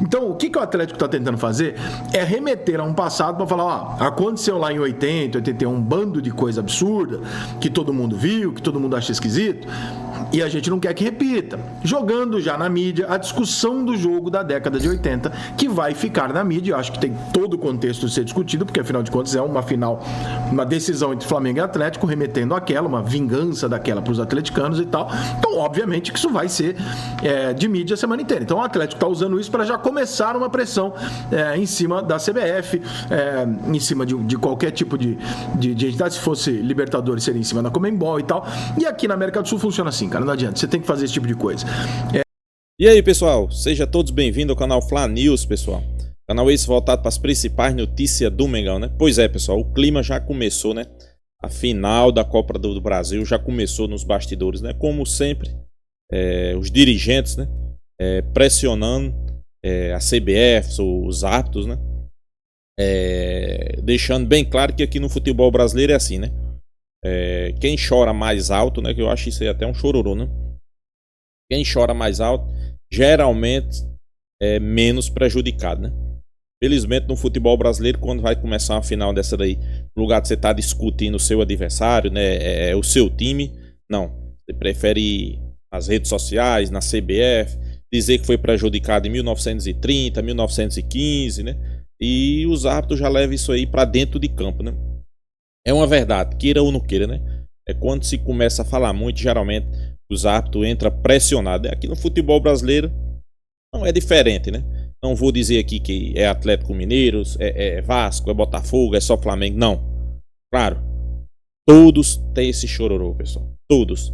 Então, o que o Atlético está tentando fazer é remeter a um passado para falar, ó, aconteceu lá em 80, 81, um bando de coisa absurda, que todo mundo viu, que todo mundo acha esquisito, e a gente não quer que repita. Jogando já na mídia a discussão do jogo da década de 80, que vai ficar na mídia. Eu acho que tem todo o contexto de ser discutido, porque afinal de contas é uma final, uma decisão entre Flamengo e Atlético, remetendo àquela, uma vingança daquela para os atleticanos e tal. Então, obviamente que isso vai ser de mídia a semana inteira. Então, o Atlético está usando isso para já começar uma pressão em cima da CBF, em cima de qualquer tipo de entidade. Se fosse Libertadores, seria em cima da Conmebol e tal. E aqui na América do Sul funciona assim, cara, não adianta, você tem que fazer esse tipo de coisa. E aí, pessoal, seja todos bem-vindos ao canal Fla News, pessoal. Canal esse voltado para as principais notícias do Mengão, né? Pois é, pessoal, o clima já começou, né? A final da Copa do Brasil já começou nos bastidores, né? Como sempre, os dirigentes, né? Pressionando a CBF, os árbitros, né? Deixando bem claro que aqui no futebol brasileiro é assim, né? Quem chora mais alto, né? Que eu acho isso aí até um chororô, né? Quem chora mais alto geralmente é menos prejudicado, né? Felizmente no futebol brasileiro, quando vai começar uma final dessa daí, no lugar de você estar discutindo o seu adversário, né? O seu time, não. Você prefere ir nas redes sociais, na CBF, dizer que foi prejudicado em 1930, 1915, né? E os árbitros já levam isso aí para dentro de campo, né? É uma verdade, queira ou não queira, né? Quando se começa a falar muito, geralmente os árbitros entram pressionados. Aqui no futebol brasileiro não é diferente, né? Não vou dizer aqui que é Atlético Mineiro, é Vasco, é Botafogo, é só Flamengo, não. Claro, todos têm esse chororô, pessoal. Todos.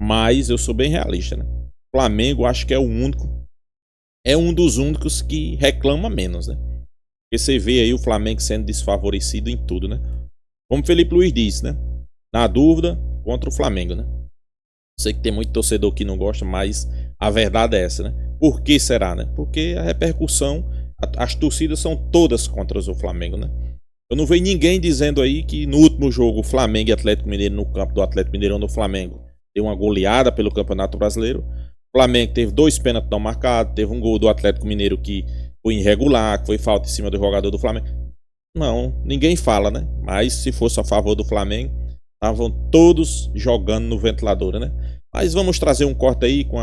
Mas eu sou bem realista, né? Flamengo acho que é o único, é um dos únicos que reclama menos, né? Porque você vê aí o Flamengo sendo desfavorecido em tudo, né? Como o Felipe Luiz disse, né? Na dúvida, contra o Flamengo, né? Sei que tem muito torcedor que não gosta, mas a verdade é essa, né? Por que será, né? Porque a repercussão, as torcidas são todas contra o Flamengo, né? Eu não vejo ninguém dizendo aí que no último jogo, Flamengo e Atlético Mineiro, no campo do Atlético Mineirão do Flamengo, deu uma goleada pelo Campeonato Brasileiro. O Flamengo teve 2 pênaltis não marcados, teve um gol do Atlético Mineiro que foi irregular, que foi falta em cima do jogador do Flamengo. Não, ninguém fala, né? Mas se fosse a favor do Flamengo, estavam todos jogando no ventilador, né? Mas vamos trazer um corte aí com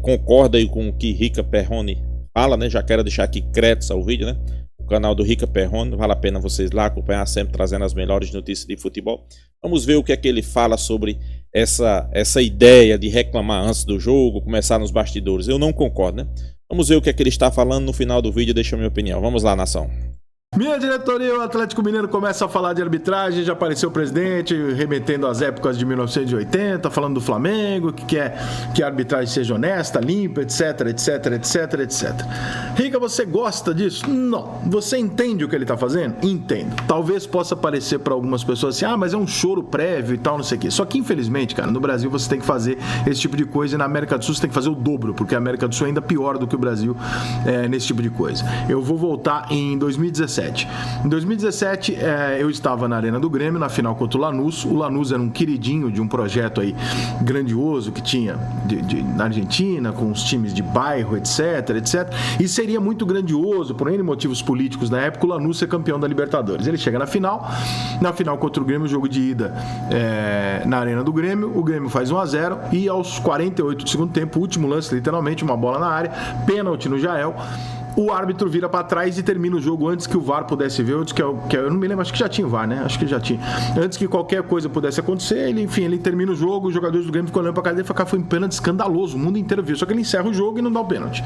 concorda aí com o que Rica Perrone fala, né? Já quero deixar aqui créditos ao vídeo, né? O canal do Rica Perrone, vale a pena vocês lá acompanhar, sempre trazendo as melhores notícias de futebol. Vamos ver o que é que ele fala sobre essa ideia de reclamar antes do jogo, começar nos bastidores. Eu não concordo, né? Vamos ver o que é que ele está falando no final do vídeo, deixa a minha opinião. Vamos lá, nação. Minha diretoria, o Atlético Mineiro começa a falar de arbitragem, já apareceu o presidente remetendo às épocas de 1980, falando do Flamengo, que quer que a arbitragem seja honesta, limpa, etc, etc, etc, etc. Rica, você gosta disso? Não. Você entende o que ele está fazendo? Entendo. Talvez possa parecer para algumas pessoas assim, mas é um choro prévio e tal, não sei o quê. Só que, infelizmente, cara, no Brasil você tem que fazer esse tipo de coisa e na América do Sul você tem que fazer o dobro, porque a América do Sul é ainda pior do que o Brasil nesse tipo de coisa. Eu vou voltar em 2017. Em 2017, eu estava na Arena do Grêmio, na final contra o Lanús. O Lanús era um queridinho de um projeto aí grandioso que tinha na Argentina, com os times de bairro, etc, etc. E seria muito grandioso, por N motivos políticos na época, o Lanús ser campeão da Libertadores. Ele chega na final contra o Grêmio, jogo de ida na Arena do Grêmio. O Grêmio faz 1-0 e aos 48 do segundo tempo, último lance, literalmente, uma bola na área, pênalti no Jael. O árbitro vira pra trás e termina o jogo antes que o VAR pudesse ver, antes que eu não me lembro, acho que já tinha o VAR, né? Acho que já tinha. Antes que qualquer coisa pudesse acontecer, ele termina o jogo, os jogadores do Grêmio ficam olhando pra cara dele e falam, foi um pênalti escandaloso, o mundo inteiro viu, só que ele encerra o jogo e não dá o pênalti.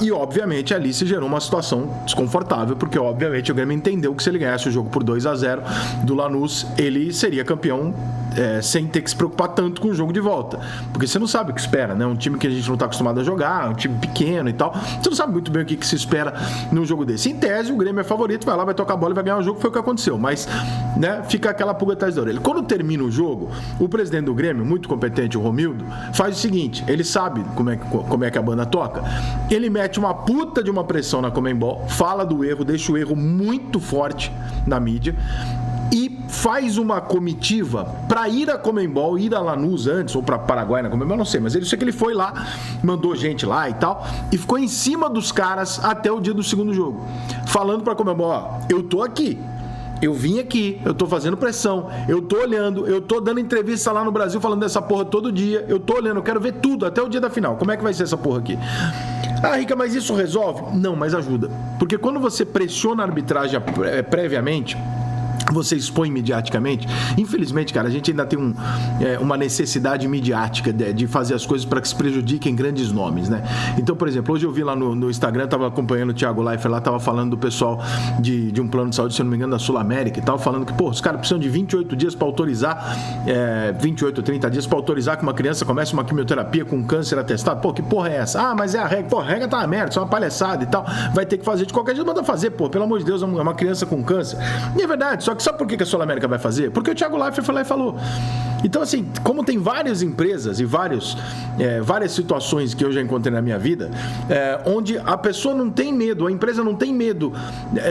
E obviamente ali se gerou uma situação desconfortável, porque obviamente o Grêmio entendeu que se ele ganhasse o jogo por 2-0 do Lanús, ele seria campeão sem ter que se preocupar tanto com o jogo de volta, porque você não sabe o que espera, né? Um time que a gente não tá acostumado a jogar, um time pequeno e tal, você não sabe muito bem o que se espera num jogo desse. Em tese, o Grêmio é favorito, vai lá, vai tocar a bola e vai ganhar o jogo, foi o que aconteceu, mas né, fica aquela pulga atrás da orelha. Quando termina o jogo, o presidente do Grêmio, muito competente, o Romildo, faz o seguinte, ele sabe como é que a banda toca, ele mete uma puta de uma pressão na Conmebol, fala do erro, deixa o erro muito forte na mídia, e faz uma comitiva para ir a Conmebol, ir a Lanús antes, ou para Paraguai na Conmebol, não sei, mas eu sei que ele foi lá, mandou gente lá e tal, e ficou em cima dos caras até o dia do segundo jogo, falando pra Conmebol, ó, eu tô aqui, eu vim aqui, eu tô fazendo pressão, eu tô olhando, eu tô dando entrevista lá no Brasil falando dessa porra todo dia, eu tô olhando, eu quero ver tudo até o dia da final, como é que vai ser essa porra aqui? Ah, Rica, mas isso resolve? Não, mas ajuda, porque quando você pressiona a arbitragem previamente, você expõe mediaticamente. Infelizmente, cara, a gente ainda tem uma necessidade midiática de fazer as coisas para que se prejudiquem grandes nomes, né? Então, por exemplo, hoje eu vi lá no Instagram, tava acompanhando o Thiago Leifert lá, tava falando do pessoal de um plano de saúde, se eu não me engano, da Sul América e tal, falando que, pô, os caras precisam de 28 dias para autorizar, 28 ou 30 dias para autorizar que uma criança comece uma quimioterapia com câncer atestado. Pô, que porra é essa? Ah, mas é a regra. Pô, a regra tá uma merda, isso é uma palhaçada e tal. Vai ter que fazer de qualquer jeito, manda fazer, pô, pelo amor de Deus, é uma criança com câncer. E é verdade, só que sabe por que a Sul América vai fazer? Porque o Thiago Leifert foi lá e falou. Então, assim, como tem várias empresas e várias situações que eu já encontrei na minha vida, onde a pessoa não tem medo, a empresa não tem medo.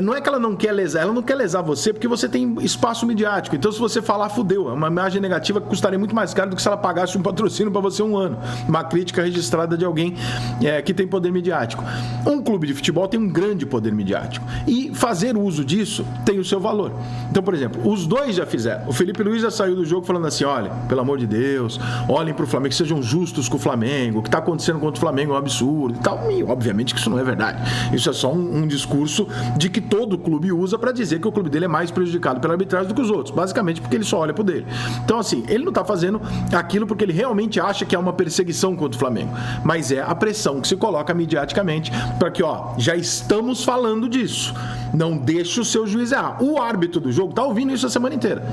Não é que ela não quer lesar, ela não quer lesar você porque você tem espaço midiático. Então, se você falar, fudeu. É uma imagem negativa que custaria muito mais caro do que se ela pagasse um patrocínio para você um ano. Uma crítica registrada de alguém que tem poder midiático. Um clube de futebol tem um grande poder midiático. E fazer uso disso tem o seu valor. Então, por exemplo, os dois já fizeram. O Felipe Luiz já saiu do jogo falando assim, olha, pelo amor de Deus, olhem pro Flamengo, sejam justos com o Flamengo, o que tá acontecendo contra o Flamengo é um absurdo e tal. E, obviamente, que isso não é verdade. Isso é só um discurso de que todo clube usa para dizer que o clube dele é mais prejudicado pela arbitragem do que os outros. Basicamente porque ele só olha pro dele. Então, assim, ele não tá fazendo aquilo porque ele realmente acha que é uma perseguição contra o Flamengo. Mas é a pressão que se coloca mediaticamente para que, ó, já estamos falando disso. Não deixe o seu juiz errar. O árbitro do jogo tá ouvindo isso a semana inteira.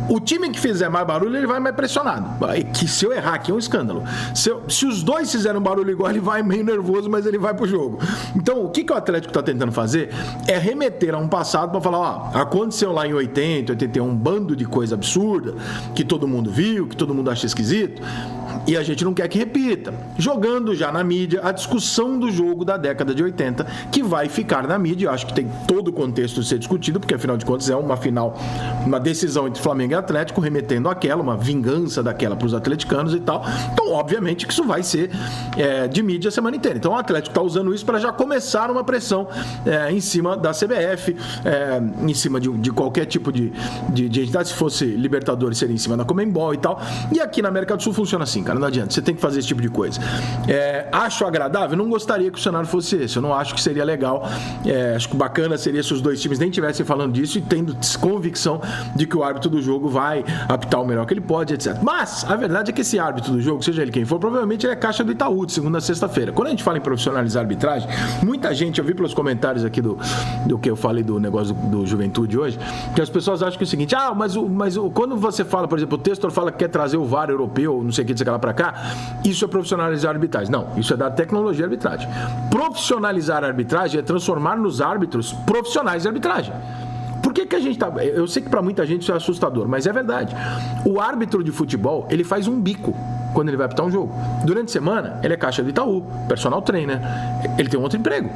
O time que fizer mais barulho, ele vai mais pressionado. Que se eu errar aqui é um escândalo. Se os dois fizerem um barulho igual, ele vai meio nervoso, mas ele vai pro jogo. Então, o que o Atlético tá tentando fazer é remeter a um passado para falar, ó, aconteceu lá em 80, 81, um bando de coisa absurda, que todo mundo viu, que todo mundo acha esquisito, e a gente não quer que repita. Jogando já na mídia a discussão do jogo da década de 80, que vai ficar na mídia. Eu acho que tem todo o contexto de ser discutido, porque afinal de contas é uma final, uma decisão entre Flamengo e Atlético, remetendo àquela, uma vingança daquela para os atleticanos e tal. Então, obviamente que isso vai ser de mídia a semana inteira. Então, o Atlético está usando isso para já começar uma pressão em cima da CBF, em cima de qualquer tipo de entidade. Se fosse Libertadores, seria em cima da Conmebol e tal. E aqui na América do Sul funciona assim, cara, não adianta. Você tem que fazer esse tipo de coisa. Acho agradável? Não gostaria que o cenário fosse esse. Eu não acho que seria legal. Acho que bacana seria se os dois times nem estivessem falando disso e tendo convicção de que o árbitro do jogo vai apitar o melhor que ele pode, etc. Mas a verdade é que esse árbitro do jogo, seja ele quem for, provavelmente ele é caixa do Itaú de segunda a sexta-feira. Quando a gente fala em profissionalizar a arbitragem, muita gente, eu vi pelos comentários aqui do que eu falei do negócio do Juventude hoje, que as pessoas acham que é o seguinte, mas quando você fala, por exemplo, o Testor fala que quer trazer o VAR europeu, não sei o que, dizer lá pra cá, isso é profissionalizar a arbitragem. Não, isso é da tecnologia de arbitragem. Profissionalizar a arbitragem é transformar nos árbitros profissionais de arbitragem. Por que a gente tá... Eu sei que pra muita gente isso é assustador, mas é verdade. O árbitro de futebol, ele faz um bico quando ele vai apitar um jogo. Durante a semana, ele é caixa do Itaú, personal trainer. Ele tem um outro emprego.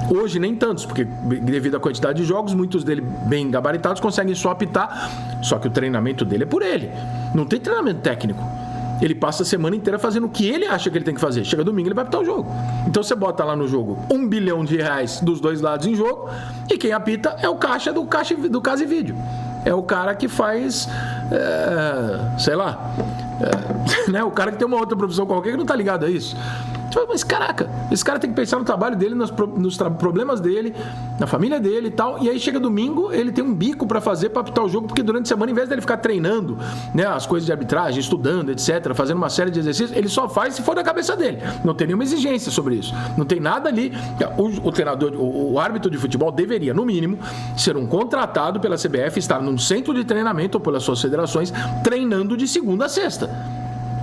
Hoje nem tantos, porque devido à quantidade de jogos, muitos dele bem gabaritados conseguem só apitar, só que o treinamento dele é por ele. Não tem treinamento técnico. Ele passa a semana inteira fazendo o que ele acha que ele tem que fazer. Chega domingo, ele vai apitar o jogo. Então você bota lá no jogo R$1 bilhão dos dois lados em jogo, e quem apita é o caixa do Casa e Vídeo. É o cara que faz, sei lá, né? O cara que tem uma outra profissão qualquer que não tá ligado a isso. Mas caraca, esse cara tem que pensar no trabalho dele, nos problemas dele, na família dele e tal. E aí chega domingo, ele tem um bico pra fazer pra apitar o jogo, porque durante a semana, em vez dele ficar treinando, né, as coisas de arbitragem, estudando, etc., fazendo uma série de exercícios, ele só faz se for da cabeça dele. Não tem nenhuma exigência sobre isso. Não tem nada ali. O treinador, o árbitro de futebol deveria, no mínimo, ser um contratado pela CBF, estar num centro de treinamento ou pelas suas federações, treinando de segunda a sexta.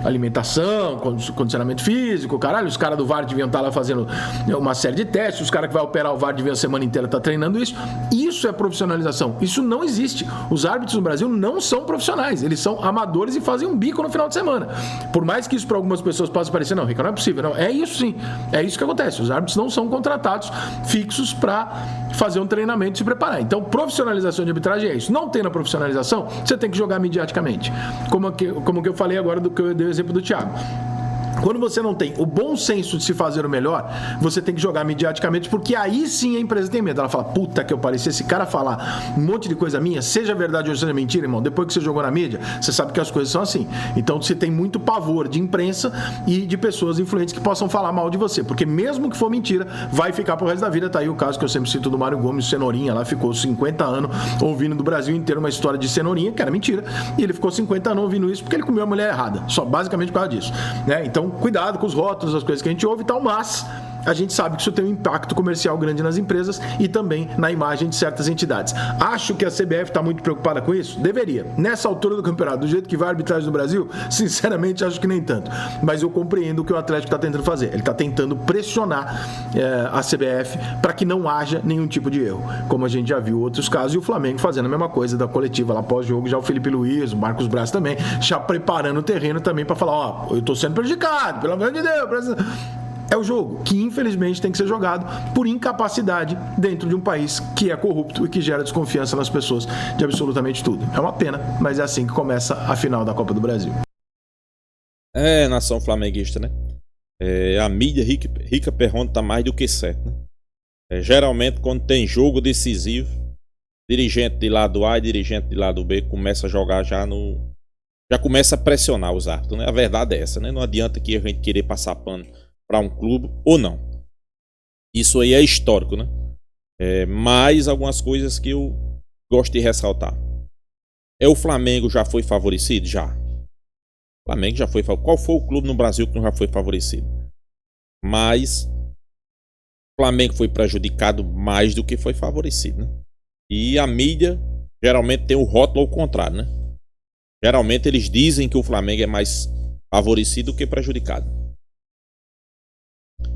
Alimentação, condicionamento físico, caralho, os caras do VAR deviam estar lá fazendo uma série de testes, os caras que vai operar o VAR deviam a semana inteira estar treinando isso. Isso isso é profissionalização. Isso não existe. Os árbitros no Brasil não são profissionais. Eles são amadores e fazem um bico no final de semana. Por mais que isso para algumas pessoas possa parecer, não, Ricardo, não é possível. Não, é isso sim. É isso que acontece. Os árbitros não são contratados fixos para fazer um treinamento e se preparar. Então, profissionalização de arbitragem é isso. Não tendo a profissionalização, você tem que jogar mediaticamente. Como que eu falei agora do que eu dei o exemplo do Thiago. Quando você não tem o bom senso de se fazer o melhor, você tem que jogar mediaticamente, porque aí sim a empresa tem medo. Ela fala, puta que eu parecia, esse cara falar um monte de coisa minha, seja verdade ou seja mentira, irmão, depois que você jogou na mídia, você sabe que as coisas são assim. Então você tem muito pavor de imprensa e de pessoas influentes que possam falar mal de você, porque mesmo que for mentira, vai ficar pro resto da vida. Tá aí o caso que eu sempre cito do Mário Gomes, Cenourinha, lá ficou 50 anos ouvindo do Brasil inteiro uma história de Cenourinha, que era mentira, e ele ficou 50 anos ouvindo isso porque ele comeu a mulher errada, só basicamente por causa disso, né? Então, cuidado com os rótulos, as coisas que a gente ouve e tal, mas a gente sabe que isso tem um impacto comercial grande nas empresas e também na imagem de certas entidades. Acho que a CBF está muito preocupada com isso? Deveria. Nessa altura do campeonato, do jeito que vai a arbitragem no Brasil, sinceramente acho que nem tanto. Mas eu compreendo o que o Atlético está tentando fazer. Ele está tentando pressionar a CBF para que não haja nenhum tipo de erro. Como a gente já viu outros casos, e o Flamengo fazendo a mesma coisa da coletiva lá pós-jogo, já o Felipe Luiz, o Marcos Braz também, já preparando o terreno também para falar, ó, eu estou sendo prejudicado, pelo amor de Deus. É o jogo que infelizmente tem que ser jogado por incapacidade dentro de um país que é corrupto e que gera desconfiança nas pessoas de absolutamente tudo. É uma pena, mas é assim que começa a final da Copa do Brasil. É, nação flamenguista, né? A mídia rica pergunta mais do que certo, né? Geralmente quando tem jogo decisivo, dirigente de lado A e dirigente de lado B começa a jogar já começa a pressionar os árbitros, né? A verdade é essa, né? Não adianta que a gente querer passar pano para um clube ou não. Isso aí é histórico, né? Mais algumas coisas que eu gosto de ressaltar. O Flamengo já foi favorecido? Já. O Flamengo já foi favorecido. Qual foi o clube no Brasil que não já foi favorecido? Mas o Flamengo foi prejudicado mais do que foi favorecido, né? E a mídia geralmente tem o rótulo ao contrário, né? Geralmente eles dizem que o Flamengo é mais favorecido do que prejudicado.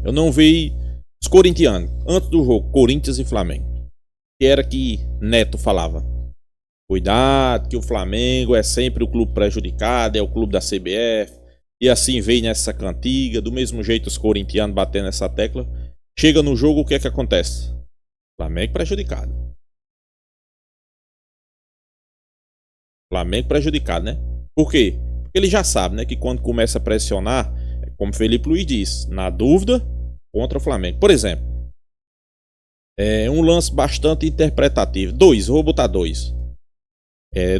Eu não vi os corintianos, antes do jogo, Corinthians e Flamengo, que era que Neto falava. Cuidado que o Flamengo é sempre o clube prejudicado, é o clube da CBF. E assim vem nessa cantiga, do mesmo jeito os corintianos batendo nessa tecla. Chega no jogo, o que é que acontece? Flamengo prejudicado. Flamengo prejudicado, né? Por quê? Porque ele já sabe, né, que quando começa a pressionar, como Felipe Luiz disse, na dúvida, contra o Flamengo. Por exemplo, um lance bastante interpretativo. Vou botar dois.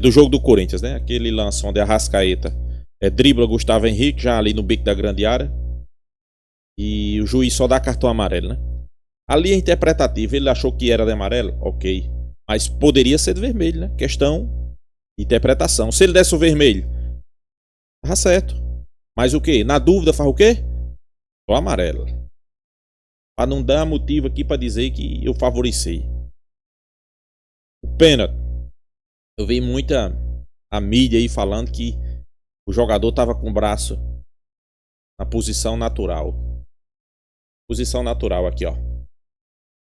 Do jogo do Corinthians, né? Aquele lance onde a Arrascaeta dribla Gustavo Henrique, já ali no bico da grande área. E o juiz só dá cartão amarelo, né? Ali é interpretativo. Ele achou que era de amarelo? Ok. Mas poderia ser de vermelho, né? Questão de interpretação. Se ele desse o vermelho, tá certo. Mas o que? Na dúvida faz o quê? Só amarelo. Para não dar motivo aqui para dizer que eu favoreci. O pênalti. Eu vi muita a mídia aí falando que o jogador tava com o braço na posição natural. Posição natural aqui, ó.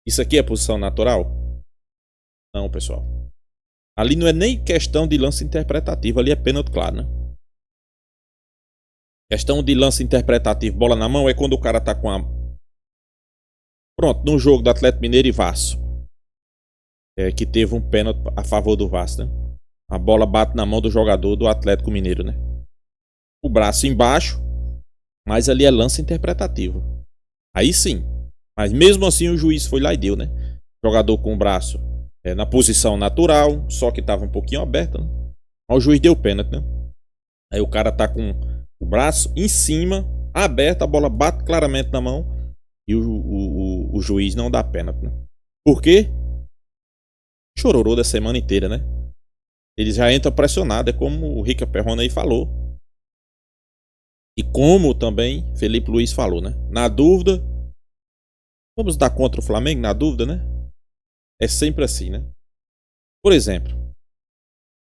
Isso aqui é posição natural? Não, pessoal. Ali não é nem questão de lance interpretativo. Ali é pênalti, claro, né? Questão de lance interpretativo, bola na mão, é quando o cara tá com a... Pronto, no jogo do Atlético Mineiro e Vasco. Que teve um pênalti a favor do Vasco, né? A bola bate na mão do jogador do Atlético Mineiro, né? O braço embaixo, mas ali é lance interpretativo. Aí sim. Mas mesmo assim o juiz foi lá e deu, né? Jogador com o braço na posição natural, só que tava um pouquinho aberto, né? Mas o juiz deu pênalti, né? Aí o cara tá com o braço em cima, aberto, a bola bate claramente na mão e o juiz não dá pênalti, né? Por quê? Chororô da semana inteira, né? Eles já entram pressionados, é como o Rica Perrone aí falou. E como também Felipe Luiz falou, né? Na dúvida, vamos dar contra o Flamengo, na dúvida, né? É sempre assim, né? Por exemplo,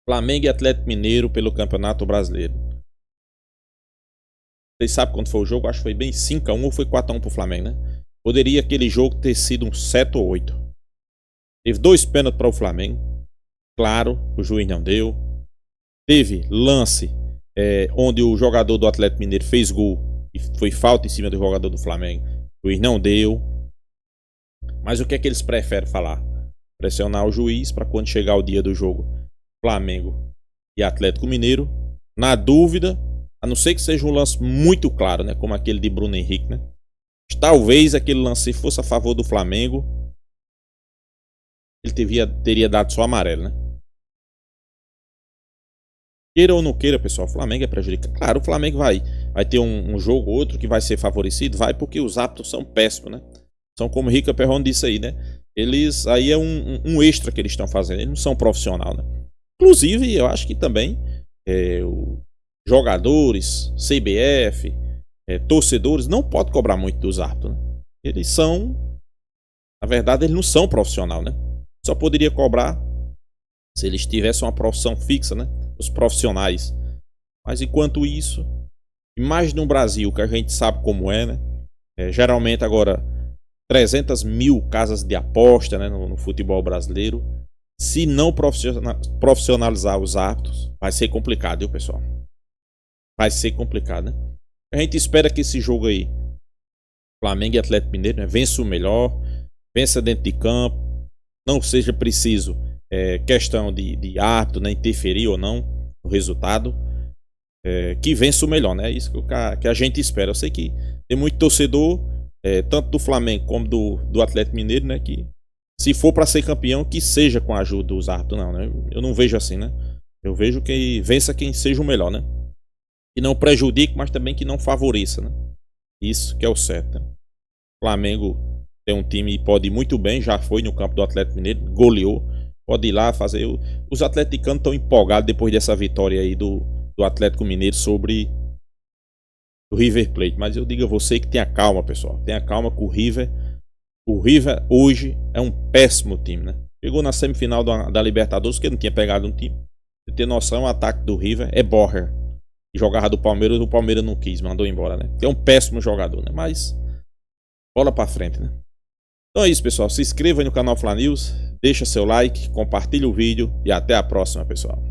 Flamengo e Atlético Mineiro pelo Campeonato Brasileiro. Vocês sabem quando foi o jogo? Acho que foi bem 5-1 ou foi 4-1 pro Flamengo, né? Poderia aquele jogo ter sido um 7 ou 8. Teve 2 pênaltis para o Flamengo. Claro, o juiz não deu. Teve lance onde o jogador do Atlético Mineiro fez gol e foi falta em cima do jogador do Flamengo. O juiz não deu. Mas o que é que eles preferem falar? Pressionar o juiz para quando chegar o dia do jogo Flamengo e Atlético Mineiro, na dúvida, a não ser que seja um lance muito claro, né, como aquele de Bruno Henrique, né? Talvez aquele lance fosse a favor do Flamengo, ele teria dado só amarelo, né? Queira ou não queira, pessoal, o Flamengo é prejudicado. Claro, o Flamengo vai ter um jogo ou outro que vai ser favorecido, vai, porque os árbitros são péssimos, né? São como o Rica Perrone disse aí, né? Eles, aí é um extra que eles estão fazendo, eles não são profissional, né? Inclusive, eu acho que também jogadores, CBF, torcedores, não podem cobrar muito dos árbitros, né? Eles são, na verdade, eles não são profissional, né? Só poderia cobrar se eles tivessem uma profissão fixa, né? Os profissionais. Mas enquanto isso, imagine no Brasil, que a gente sabe como é, né? Geralmente agora 300 mil casas de aposta, né, no futebol brasileiro. Se não profissionalizar os árbitros, vai ser complicado, viu, pessoal? Vai ser complicado, né? A gente espera que esse jogo aí, Flamengo e Atlético Mineiro, né, vença o melhor, vença dentro de campo, não seja preciso questão de árbitro, né, interferir ou não no resultado, que vença o melhor, né? É isso que a gente espera. Eu sei que tem muito torcedor, tanto do Flamengo como do Atlético Mineiro, né, que se for para ser campeão, que seja com a ajuda dos árbitros, não, né? Eu não vejo assim, né? Eu vejo que vença quem seja o melhor, né? Que não prejudique, mas também que não favoreça, né? Isso que é o certo, né? O Flamengo tem um time e pode ir muito bem, já foi no campo do Atlético Mineiro, goleou, pode ir lá fazer. Os atleticanos estão empolgados depois dessa vitória aí do Atlético Mineiro sobre o River Plate. Mas eu digo a você que tenha calma, pessoal. Tenha calma com o River. O River hoje é um péssimo time, né? Chegou na semifinal da Libertadores, que não tinha pegado um time. Você tem noção, o ataque do River é Borger. Jogava do Palmeiras, o Palmeiras não quis, mandou embora, né? É um péssimo jogador, né? Mas bola pra frente, né? Então é isso, pessoal. Se inscreva aí no canal Fla News, deixa seu like, compartilhe o vídeo e até a próxima, pessoal.